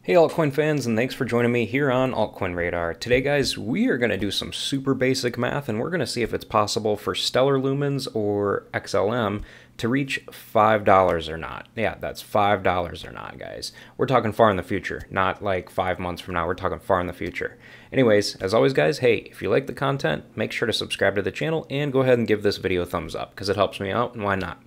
Hey altcoin fans, and thanks for joining me here on Altcoin Radar. Today guys, we are going to do some super basic math and we're going to see if it's possible for Stellar Lumens or XLM to reach $5 or not. Yeah, that's $5 or not, guys. We're talking far in the future, not like 5 months from now. We're talking far in the future. Anyways, as always guys, hey, if you like the content, make sure to subscribe to the channel and go ahead and give this video a thumbs up because it helps me out, and why not?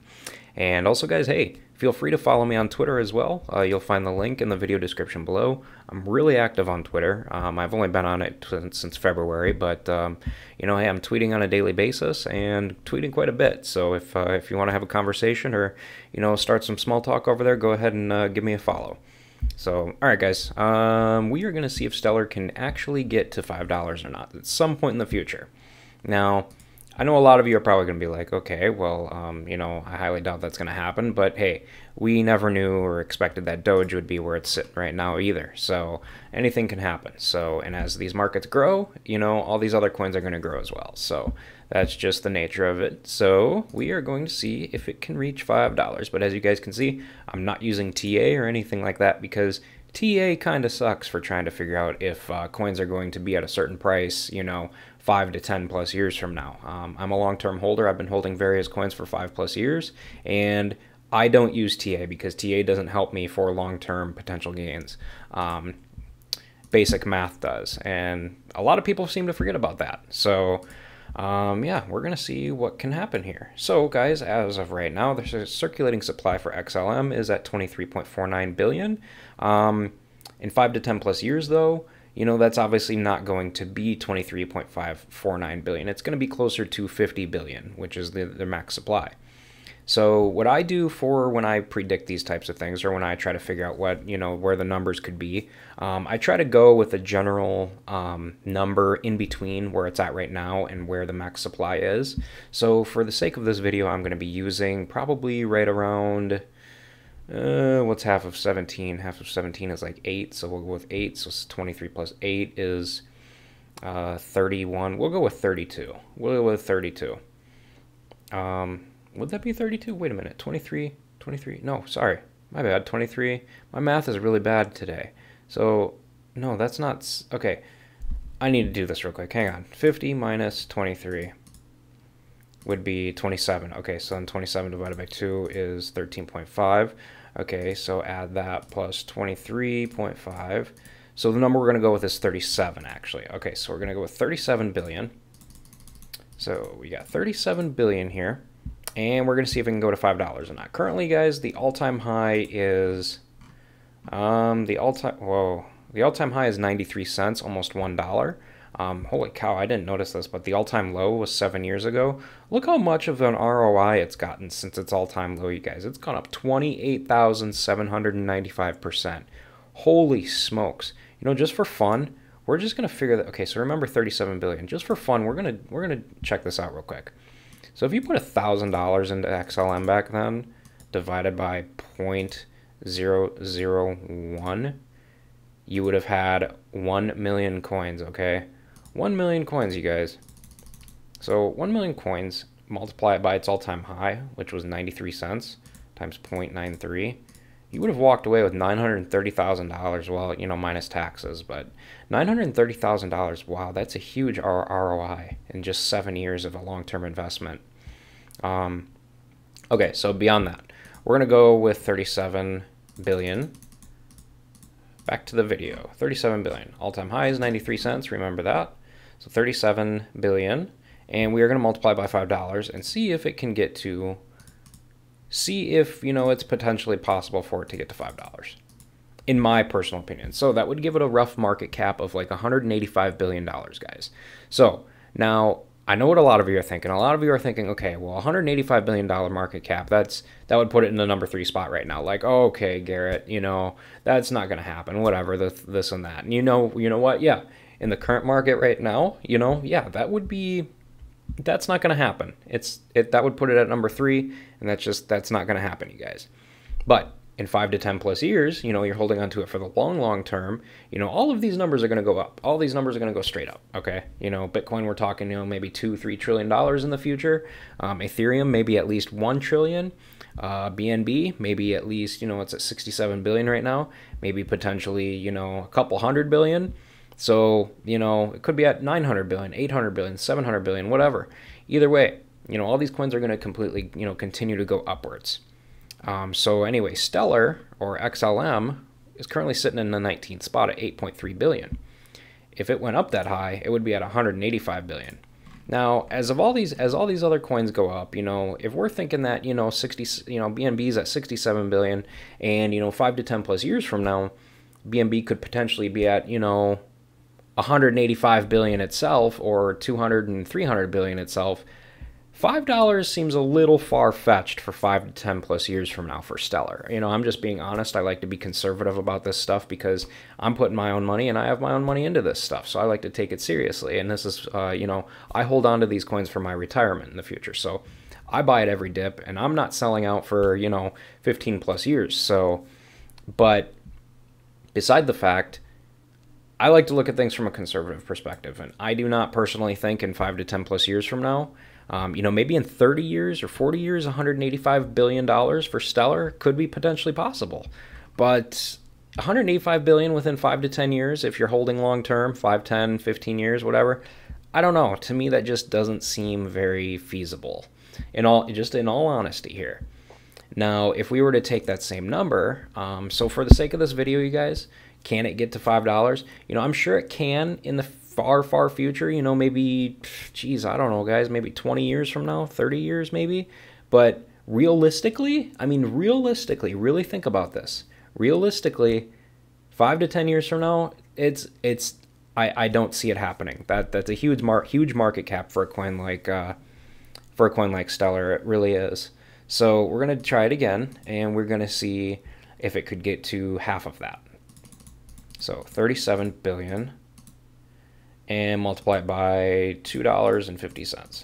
And also guys, hey, feel free to follow me on Twitter as well. You'll find the link in the video description below. I'm really active on Twitter. I've only been on it since February, but you know, hey, I'm tweeting on a daily basis and tweeting quite a bit. So if you want to have a conversation or start some small talk over there, go ahead and give me a follow. So, all right, guys, we are going to see if Stellar can actually get to $5 or not at some point in the future. Now, I know a lot of you are probably going to be like, okay, well, I highly doubt that's going to happen, but hey, we never knew or expected that Doge would be where it's sitting right now either, so anything can happen. So, and as these markets grow, all these other coins are going to grow as well, so that's just the nature of it. So we are going to see if it can reach $5, but as you guys can see, I'm not using TA or anything like that because TA kind of sucks for trying to figure out if coins are going to be at a certain price, 5 to 10 plus years from now. I'm a long-term holder. I've been holding various coins for 5 plus years, and I don't use TA because TA doesn't help me for long-term potential gains. Basic math does, and a lot of people seem to forget about that. So yeah, we're going to see what can happen here. So guys, as of right now, the circulating supply for XLM is at 23.49 billion. In 5 to 10 plus years though, that's obviously not going to be 23.549 billion. It's going to be closer to 50 billion, which is the max supply. So what I do for when I predict these types of things, or when I try to figure out what, where the numbers could be, I try to go with a general number in between where it's at right now and where the max supply is. So for the sake of this video, I'm going to be using probably right around, what's half of 17? Half of 17 is like 8, so we'll go with 8. So 23 plus 8 is 31. We'll go with 32. We'll go with 32. Would that be 32? Wait a minute. 23. No, sorry. My bad. 23. My math is really bad today. So, no, that's not... Okay. I need to do this real quick. Hang on. 50 minus 23 would be 27. Okay, so then 27 divided by 2 is 13.5. Okay, so add that plus 23.5. So the number we're going to go with is 37, actually. Okay, so we're going to go with 37 billion. So we got 37 billion here. And we're going to see if we can go to $5 or not. Currently, guys, the all-time high is the all-time high is 93 cents, almost $1. Holy cow, I didn't notice this, but the all-time low was 7 years ago. Look how much of an ROI it's gotten since its all-time low, you guys. It's gone up 28,795%. Holy smokes. Just for fun, we're just going to figure that. Okay, so remember 37 billion. Just for fun, we're going to check this out real quick. So if you put $1,000 into XLM back then, divided by 0.001, you would have had 1 million coins, okay? 1 million coins, you guys. So 1 million coins, multiply it by its all-time high, which was 93 cents, times 0.93. You would have walked away with $930,000, well, minus taxes, but $930,000, wow, that's a huge ROI in just 7 years of a long-term investment. Okay, so beyond that, we're going to go with 37 billion. Back to the video, 37 billion. All-time high is 93 cents, remember that. So 37 billion, and we are going to multiply by $5 and see if it can get to... See if, it's potentially possible for it to get to $5, in my personal opinion. So that would give it a rough market cap of like $185 billion, guys. So now, I know what a lot of you are thinking. A lot of you are thinking, okay, well, $185 billion market cap, that would put it in the number 3 spot right now. Like, oh, okay, Garrett, that's not going to happen, whatever, this and that. And you know what? Yeah, in the current market right now, yeah, that's not going to happen. That would put it at number 3, and that's not going to happen, you guys. But in 5 to 10 plus years, you're holding on to it for the long term, all of these numbers are going to go up. All these numbers are going to go straight up, okay? Bitcoin, we're talking, maybe $2-3 trillion in the future. Ethereum, maybe at least $1 trillion. BNB, maybe at least, it's at 67 billion right now, maybe potentially, a couple hundred billion. So, it could be at 900 billion, 800 billion, 700 billion, whatever. Either way, all these coins are going to completely, continue to go upwards. So anyway, Stellar, or XLM, is currently sitting in the 19th spot at 8.3 billion. If it went up that high, it would be at 185 billion. Now, as all these other coins go up, if we're thinking that, BNB is at 67 billion, and 5 to 10 plus years from now, BNB could potentially be at, 185 billion itself, or 200 and 300 billion itself. $5 seems a little far-fetched for 5 to 10 plus years from now for Stellar. I'm just being honest. I like to be conservative about this stuff because I'm putting my own money and I have my own money into this stuff. So I like to take it seriously. And this is, I hold on to these coins for my retirement in the future. So I buy it every dip, and I'm not selling out for, 15 plus years. So, but beside the fact, I like to look at things from a conservative perspective. And I do not personally think in 5 to 10 plus years from now, maybe in 30 years or 40 years, $185 billion for Stellar could be potentially possible. But $185 billion within 5 to 10 years, if you're holding long term, 5, 10, 15 years, whatever, I don't know. To me, that just doesn't seem very feasible, in all honesty here. Now, if we were to take that same number, so for the sake of this video, you guys, can it get to $5? I'm sure it can in the far future, maybe, geez, I don't know, guys, maybe 20 years from now, 30 years maybe. But realistically, really think about this. Realistically, 5 to 10 years from now, I don't see it happening. That's a huge market cap for a coin like Stellar. It really is. So we're gonna try it again, and we're gonna see if it could get to half of that. So 37 billion. And multiply it by $2.50.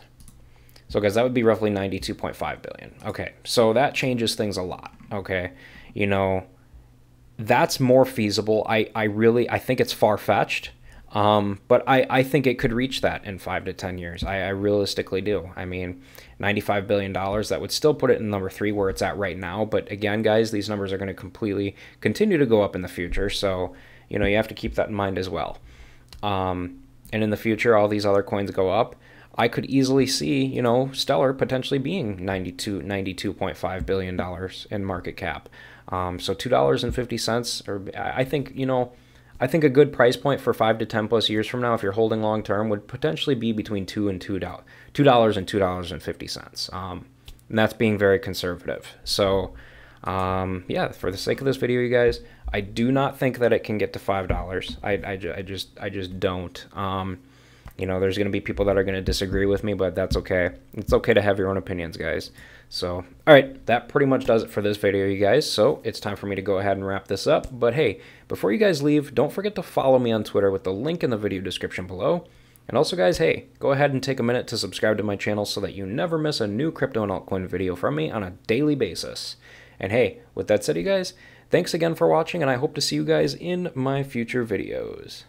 So guys, that would be roughly 92.5 billion. Okay, so that changes things a lot. Okay, that's more feasible. I think it's far-fetched, but I think it could reach that in 5 to 10 years. I realistically do. I mean, $95 billion, that would still put it in number 3 where it's at right now. But again, guys, these numbers are going to completely continue to go up in the future. So, you have to keep that in mind as well. And in the future, all these other coins go up. I could easily see, Stellar potentially being $92.5 billion in market cap. So $2.50, or I think a good price point for 5 to 10 plus years from now, if you're holding long term, would potentially be between $2 and $2.50. And that's being very conservative. So yeah, for the sake of this video, you guys, I do not think that it can get to $5. I just don't. There's going to be people that are going to disagree with me, but that's okay. It's okay to have your own opinions, guys. So, all right, that pretty much does it for this video, you guys. So it's time for me to go ahead and wrap this up. But hey, before you guys leave, don't forget to follow me on Twitter with the link in the video description below. And also, guys, hey, go ahead and take a minute to subscribe to my channel so that you never miss a new crypto and altcoin video from me on a daily basis. And hey, with that said, you guys, thanks again for watching, and I hope to see you guys in my future videos.